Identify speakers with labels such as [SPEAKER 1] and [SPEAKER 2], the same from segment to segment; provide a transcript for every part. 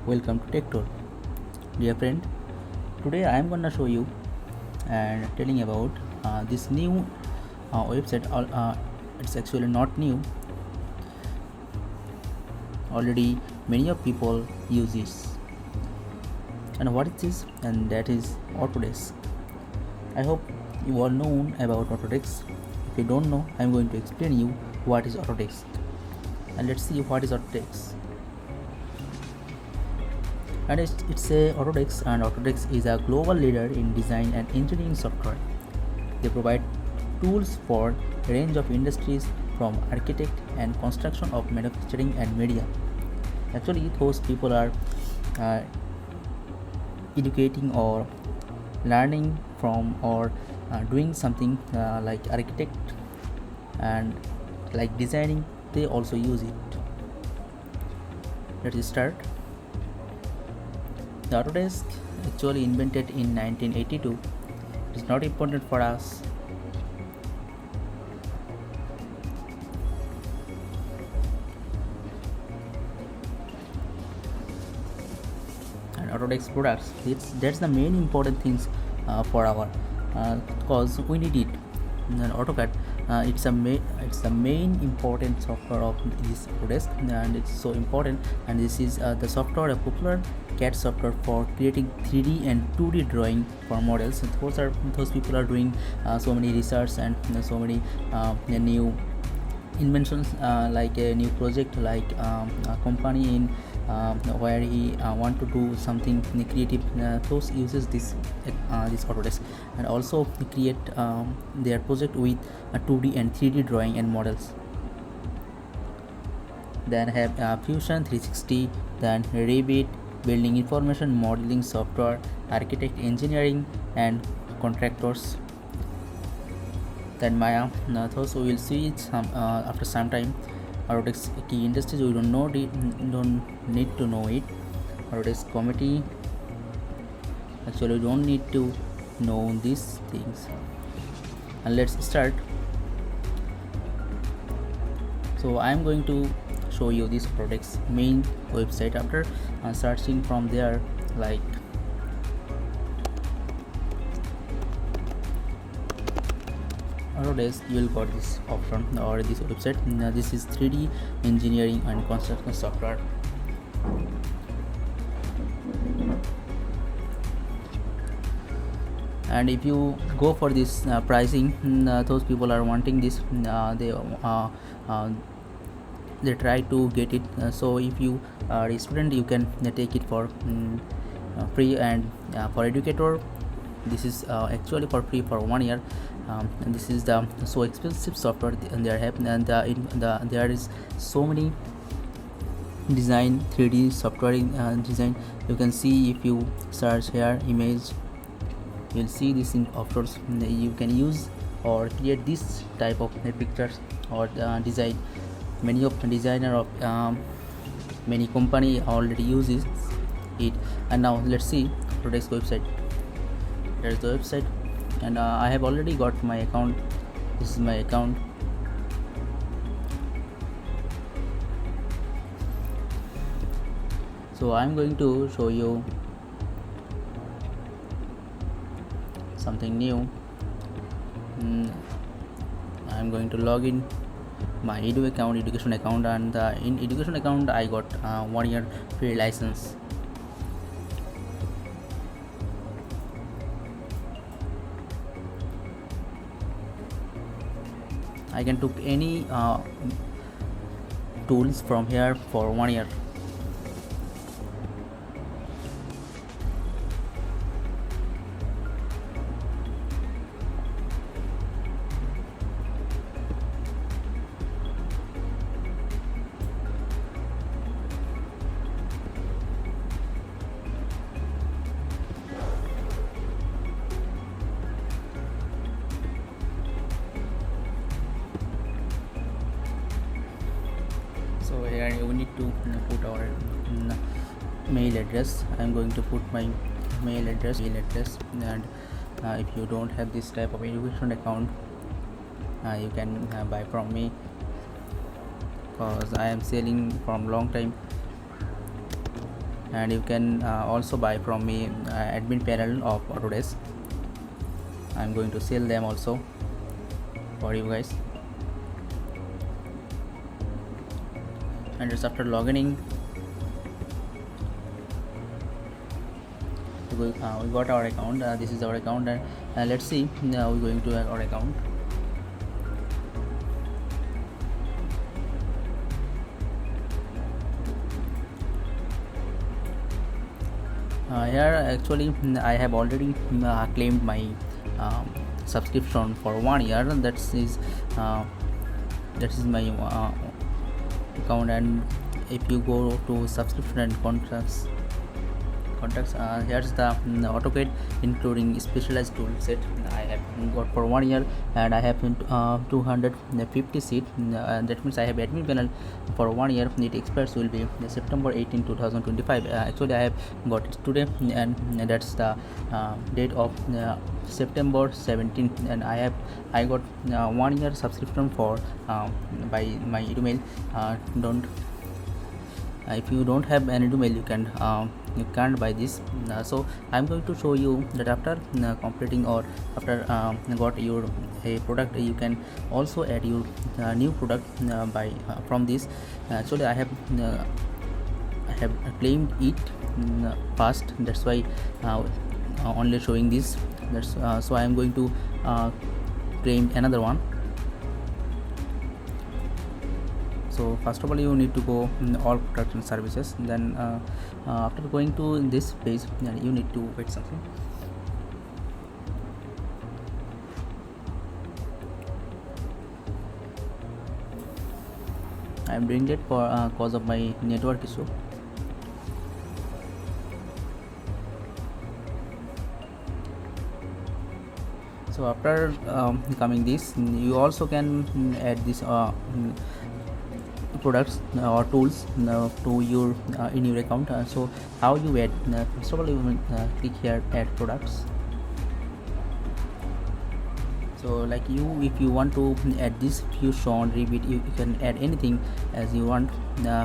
[SPEAKER 1] Welcome to Tech Tour. Dear friend, today I am gonna show you and telling about this new website. It's actually not new. Already many of people use this. And what is this? And that is Autodesk. I hope you all know about Autodesk. If you don't know, I am going to explain you what is Autodesk. And let's see what is Autodesk. And it's a Autodesk, and Autodesk is a global leader in design and engineering software. They provide tools for a range of industries from architect and construction of manufacturing and media. Actually, those people are educating or learning from or doing something like architect and like designing, they also use it. Let's start. The Autodesk actually invented in 1982. It is not important for us. And Autodesk products, that's the main important things for our because we need it. And AutoCAD, it's the main important software of this Autodesk, and it's so important. And this is the software, a popular CAD software for creating 3D and 2D drawing for models. And those people are doing so many research and so many new inventions, like a new project, like a company in where he want to do something creative. Those uses this Autodesk, and also create their project with a 2D and 3D drawing and models. Then have Fusion 360, then Revit, building information modeling software, architect engineering and contractors. Then Maya, those we will see it after some time. Autodesk key industries, we don't need to know it. Autodesk committee, actually we don't need to know these things. And let's start. So I am going to show you this Autodesk main website. After searching from there, like Autodesk, you will got this option or this website. This is 3D engineering and construction software. And if you go for this pricing, those people are wanting this. They try to get it. So if you are a student, you can take it for free. And for educator, this is actually for free for 1 year. And this is the so expensive software they have, and there is so many design 3D software in design. You can see if you search here image, you'll see this in offers. You can use or create this type of pictures or design. Many of the designer of many company already uses it. And now let's see Autodesk website. There is the website, and I have already got my account. This is my account. So I'm going to show you something new. I'm going to log in my education account, and in education account I got 1 year free license. I can took any tools from here for 1 year. So here we need to put our mail address. I'm going to put my mail address. And if you don't have this type of education account, you can buy from me, because I am selling from long time. and you can also buy from me admin panel of Autodesk. I'm going to sell them also for you guys. And just after logging in, we got our account. This is our account, and let's see, now we're going to our account. Here actually I have already claimed my subscription for 1 year. That is my account. And if you go to subscription and contracts, here's the AutoCAD including specialized tool set I have got for 1 year, and I have 250 seat. That means I have admin panel for 1 year. It expires will be September 18, 2025. Actually I have got it today, and that's the date of September 17, and I got 1 year subscription for by my email. If you don't have an email, you can't buy this. So I'm going to show you that after completing or after got your a product, you can also add your new product by from this. Actually I have claimed it fast, that's why only showing this. That's so I am going to claim another one. So first of all, you need to go in all products and services. Then after going to this page, you need to wait something. I am doing it for cause of my network issue. So after coming this, you also can add this products or tools to your in your account. So how you add? First of all, you will click here, add products. So like if you want to add this fusion repeat, you can add anything as you want.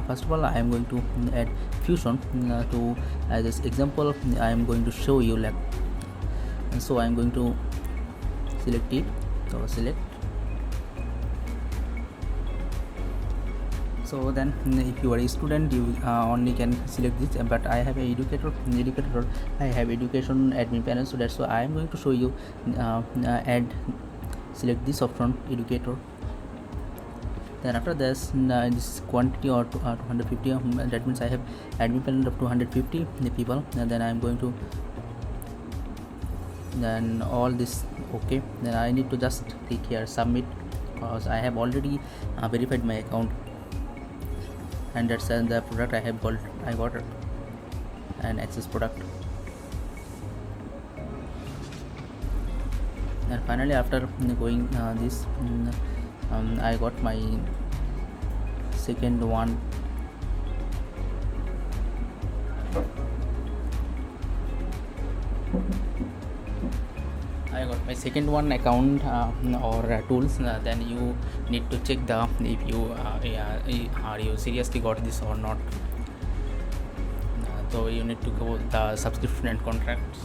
[SPEAKER 1] First of all, I am going to add fusion to as this example. I am going to show you, like, so I am going to select it. So select. So then if you are a student, you only can select this, but I have a educator, I have education admin panel, so that's why I am going to show you select this option, educator. Then after this, this quantity or 250, that means I have admin panel of 250 people, and then I am going to then all this okay. Then I need to just click here submit, because I have already verified my account, and that's the product I got an access product. And finally, after going this, I got my second one. I got my second one account or tools. Then you need to check if you are you seriously got this or not. So you need to go the subscription and contracts.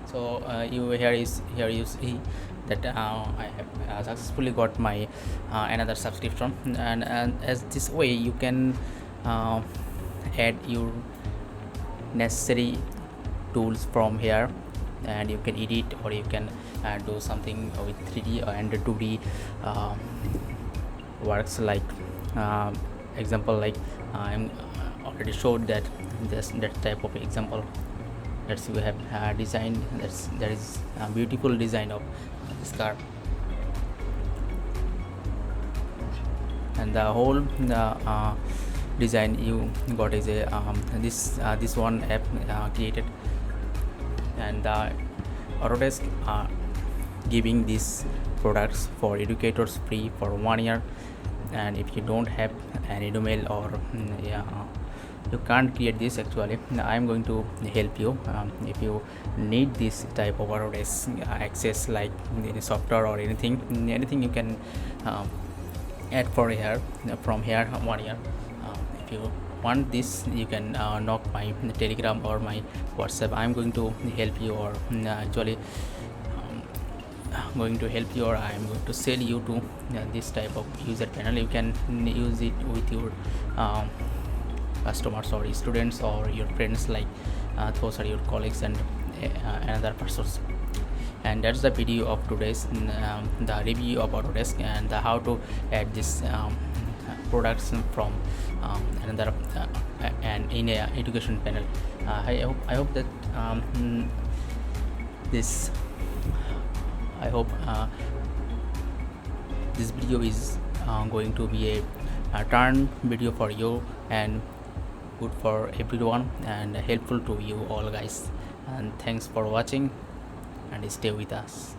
[SPEAKER 1] So here you see that I have successfully got my another subscription, and as this way you can add your necessary tools from here, and you can edit, or you can do something with 3D and 2D works, like example, like I'm already showed that that type of example. Let's see, we have designed that is a beautiful design of this car, and the whole design you got is a this one app created, and the Autodesk giving these products for educators free for 1 year. And if you don't have an email or you can't create this, actually I am going to help you. If you need this type of Autodesk access, like any software or anything you can add for here from here 1 year. If you want this, you can knock my Telegram or my WhatsApp. I'm going to help you, or actually going to help you, or I'm going to sell you to this type of user panel. You can use it with your customers or students or your friends, like those are your colleagues and another persons. And that's the video of today's the review of Autodesk and how to add this products from another and in a education panel. I hope that this I hope this video is going to be a turn video for you and good for everyone and helpful to you all guys. And thanks for watching and stay with us.